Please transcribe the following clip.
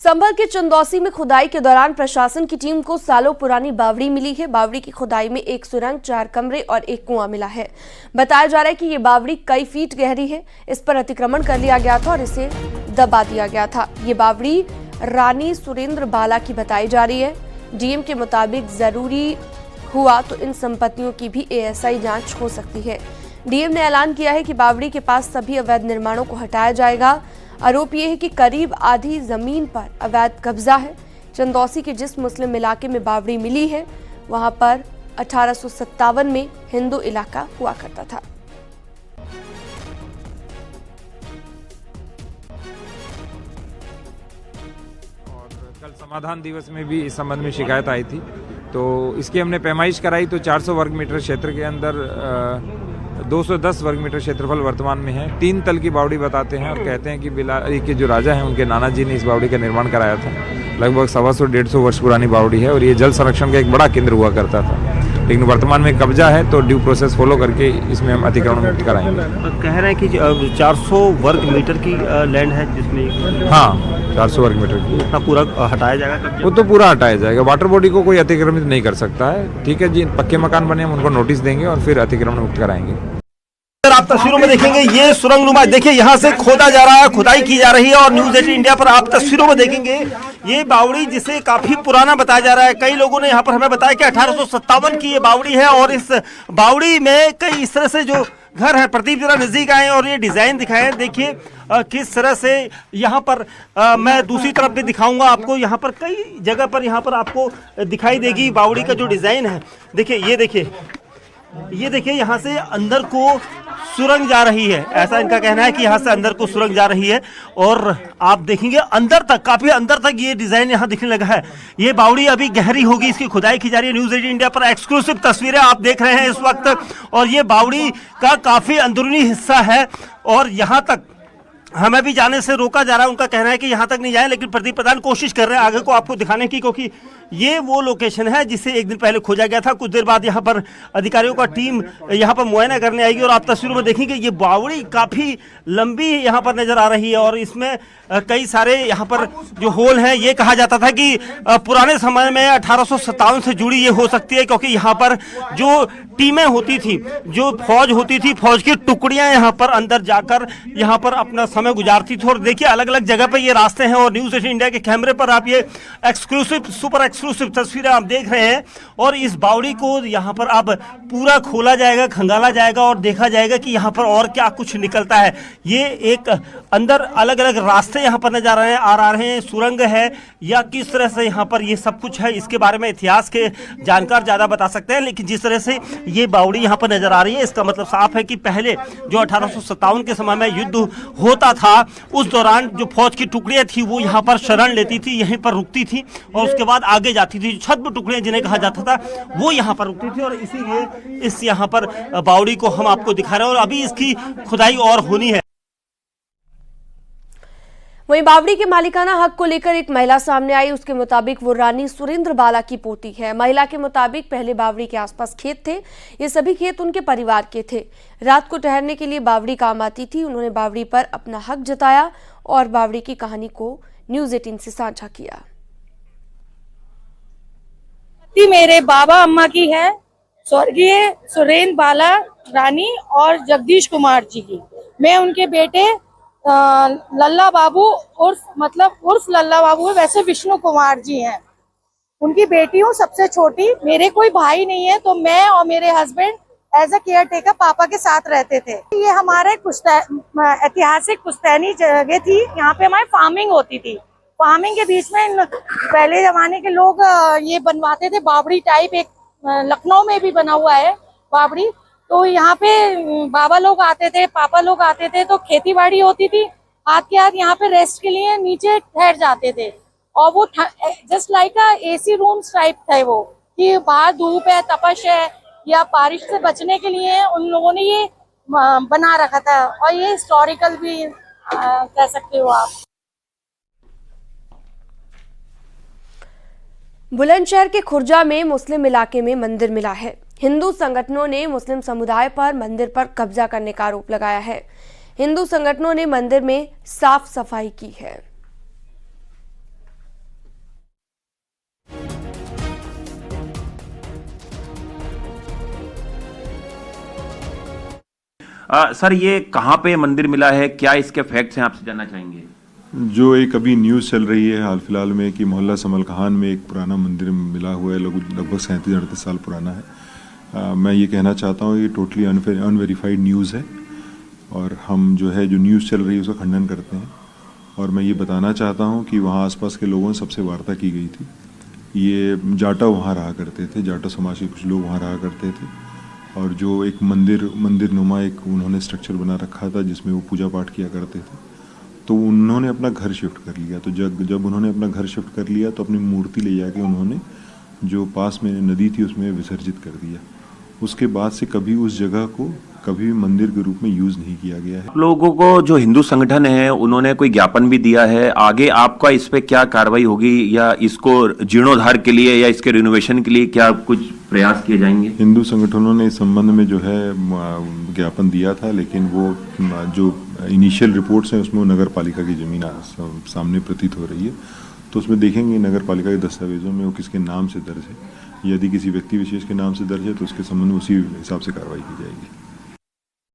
संभल के चंदौसी में खुदाई के दौरान प्रशासन की टीम को सालों पुरानी बावड़ी मिली है। बावड़ी की खुदाई में एक सुरंग, 4 कमरे और एक कुआं मिला है। बताया जा रहा है कि ये बावड़ी कई फीट गहरी है। इस पर अतिक्रमण कर लिया गया था और इसे दबा दिया गया था। ये बावड़ी रानी सुरेंद्र बाला की बताई जा रही है। डीएम के मुताबिक जरूरी हुआ तो इन संपत्तियों की भी एएसआई जांच हो सकती है। डीएम ने ऐलान किया है कि बावड़ी के पास सभी अवैध निर्माणों को हटाया जाएगा। आरोप यह है कि करीब आधी जमीन पर अवैध कब्जा है। चंदौसी के जिस मुस्लिम इलाके में बावड़ी मिली है वहां पर 1857 में हिंदू इलाका हुआ करता था। और कल समाधान दिवस में भी इस संबंध में शिकायत आई थी, तो इसकी हमने पैमाइश कराई तो 400 वर्ग मीटर क्षेत्र के अंदर 210 वर्ग मीटर क्षेत्रफल वर्तमान में है। 3 तल की बावड़ी बताते हैं और कहते हैं कि बिलारी के जो राजा हैं उनके नाना जी ने इस बावड़ी का निर्माण कराया था। लगभग 125-150 वर्ष पुरानी बावड़ी है और ये जल संरक्षण का एक बड़ा केंद्र हुआ करता था, लेकिन वर्तमान में कब्जा है तो ड्यू प्रोसेस फॉलो करके इसमें हम अतिक्रमण मुक्त कराएंगे। कह रहे हैं कि 400 वर्ग मीटर की लैंड है जिसमें, हाँ 400 वर्ग मीटर की, इतना पूरा हटाया जाएगा? वो तो पूरा हटाया जाएगा। वाटर बॉडी को कोई अतिक्रमित नहीं कर सकता है। ठीक है जी, पक्के मकान बने हम उनको नोटिस देंगे और फिर अतिक्रमण मुक्त कराएंगे। आप तस्वीरों में देखेंगे ये सुरंग नुमा, देखिए यहाँ से खोदा जा रहा है, खुदाई की जा रही है और न्यूज 18 इंडिया पर आप तस्वीरों में देखेंगे ये बावड़ी जिसे काफी पुराना बताया जा रहा है। कई लोगों ने यहाँ पर हमें बताया कि 1857 की ये बावड़ी है और इस बावड़ी में कई इस तरह से जो घर है, प्रदीप जरा नजदीक आए और ये डिजाइन दिखाएं। देखिए किस तरह से यहाँ पर मैं दूसरी तरफ भी दिखाऊंगा आपको। यहाँ पर कई जगह पर यहाँ पर आपको दिखाई देगी बावड़ी का जो डिजाइन है। देखिए ये देखिए यहाँ से अंदर को सुरंग जा रही है, ऐसा इनका कहना है कि यहाँ से अंदर को सुरंग जा रही है और आप देखेंगे अंदर तक, काफी अंदर तक ये डिजाइन यहाँ दिखने लगा है। ये बावड़ी अभी गहरी होगी, इसकी खुदाई की जा रही है। न्यूज 18 इंडिया पर एक्सक्लूसिव तस्वीरें आप देख रहे हैं इस वक्त और ये बावड़ी का काफी अंदरूनी हिस्सा है और यहाँ तक हमें भी जाने से रोका जा रहा है। उनका कहना है कि यहाँ तक नहीं जाए, लेकिन प्रदीप प्रधान कोशिश कर रहे हैं आगे को आपको दिखाने की, क्योंकि ये वो लोकेशन है जिसे एक दिन पहले खोजा गया था। कुछ देर बाद यहाँ पर अधिकारियों का टीम यहाँ पर मुआयना करने आएगी और आप तस्वीरों में देखेंगे ये बावड़ी काफी लंबी यहाँ पर नजर आ रही है और इसमें कई सारे यहाँ पर जो होल हैं। ये कहा जाता था कि पुराने समय में 1857 से जुड़ी ये हो सकती है, क्योंकि यहाँ पर जो टीमें होती थी, जो फौज होती थी, फौज की टुकड़ियां यहाँ पर अंदर जाकर यहाँ पर अपना समय गुजारती थी। और देखिए अलग अलग जगह पे ये रास्ते हैं और न्यूज 18 इंडिया के कैमरे पर आप ये एक्सक्लूसिव, सुपर एक्सक्लूसिव तस्वीरें आप देख रहे हैं और इस बावड़ी को यहाँ पर अब पूरा खोला जाएगा, खंगाला जाएगा और देखा जाएगा कि यहाँ पर और क्या कुछ निकलता है। ये एक अंदर अलग अलग रास्ते यहाँ पर नजर आ रहे हैं, सुरंग है या किस तरह से यहाँ पर ये सब कुछ है, इसके बारे में इतिहास के जानकार ज्यादा बता सकते हैं। लेकिन जिस तरह से ये बावड़ी यहाँ पर नजर आ रही है, इसका मतलब साफ है कि पहले जो 1857 के समय में युद्ध होता था उस दौरान जो फौज की टुकड़ियां थी वो यहाँ पर शरण लेती थी, यहीं पर रुकती थी और उसके बाद आगे जाती थी। छद्म टुकड़ियां जिन्हें कहा जाता था वो यहाँ पर रुकती थी और इसीलिए इस यहाँ पर बावड़ी को हम आपको दिखा रहे हैं और अभी इसकी खुदाई और होनी है। वहीं बावड़ी के मालिकाना हक को लेकर एक महिला सामने आई। उसके मुताबिक वो रानी सुरेंद्र बाला की पोती है। महिला के मुताबिक पहले बावड़ी के आसपास खेत थे, ये सभी खेत उनके परिवार के थे। रात को ठहरने के लिए बावड़ी काम आती थी। उन्होंने बावड़ी पर अपना हक जताया और बावड़ी की कहानी को न्यूज 18 से साझा किया। मेरे बाबा अम्मा की है, स्वर्गीय सुरेंद्र बाला रानी और जगदीश कुमार जी की। मैं उनके बेटे लल्ला बाबू उर्फ लल्ला बाबू है, वैसे विष्णु कुमार जी हैं। उनकी बेटी हूँ, सबसे छोटी। मेरे कोई भाई नहीं है, तो मैं और मेरे husband as a caretaker पापा के साथ रहते थे। ये हमारे ऐतिहासिक पुश्तैनी जगह थी, यहाँ पे हमारी फार्मिंग होती थी। फार्मिंग के बीच में पहले जमाने के लोग ये बनवाते थे बावड़ी टाइप। एक लखनऊ में भी बना हुआ है बावड़ी, तो यहाँ पे बाबा लोग आते थे, पापा लोग आते थे, तो खेती बाड़ी होती थी। हाथ के हाथ यहाँ पे रेस्ट के लिए नीचे ठहर जाते थे और वो just like AC room type थे वो, कि बाहर धूप है, तपश है या बारिश से बचने के लिए उन लोगों ने ये बना रखा था। और ये हिस्टोरिकल भी कह सकते हो आप। बुलंदशहर के खुर्जा में मुस्लिम इलाके में मंदिर मिला है। हिंदू संगठनों ने मुस्लिम समुदाय पर मंदिर पर कब्जा करने का आरोप लगाया है। हिंदू संगठनों ने मंदिर में साफ सफाई की है। सर ये कहाँ पे मंदिर मिला है, क्या इसके फैक्ट्स हैं, आपसे जानना चाहेंगे। जो एक अभी न्यूज़ चल रही है हाल फिलहाल में कि मोहल्ला समल खान में एक पुराना मंदिर मिला हुआ है, लगभग 37-38 साल पुराना है। मैं ये कहना चाहता हूँ ये टोटली अनवेरीफाइड न्यूज़ है और हम जो है जो न्यूज़ चल रही है उसका खंडन करते हैं। और मैं ये बताना चाहता हूँ कि वहाँ आसपास के लोगों से सबसे वार्ता की गई थी। ये जाटा वहाँ रहा करते थे, जाटा समाज के कुछ लोग वहाँ रहा करते थे और जो एक मंदिर नुमा एक उन्होंने स्ट्रक्चर बना रखा था जिसमें वो पूजा पाठ किया करते थे। तो उन्होंने अपना घर शिफ्ट कर लिया। तो जब उन्होंने अपना घर शिफ्ट कर लिया तो अपनी मूर्ति ले जाके उन्होंने जो पास में नदी थी उसमें विसर्जित कर दिया। उसके बाद से कभी उस जगह को कभी भी मंदिर के रूप में यूज नहीं किया गया है। लोगों को जो हिंदू संगठन है उन्होंने कोई ज्ञापन भी दिया है, आगे आपका इस पे क्या कार्रवाई होगी या इसको जीर्णोद्धार के लिए या इसके रिनोवेशन के लिए क्या कुछ प्रयास किए जाएंगे। हिंदू संगठनों ने इस संबंध में जो है ज्ञापन दिया था, लेकिन वो जो इनिशियल रिपोर्ट्स हैं उसमें नगर पालिका की जमीन सामने प्रतीत हो रही है। तो उसमें देखेंगे नगर पालिका के दस्तावेजों में वो किसके नाम से दर्ज है। यदि किसी व्यक्ति विशेष के नाम से दर्ज है तो उसके संबंध में उसी हिसाब से कार्रवाई की जाएगी।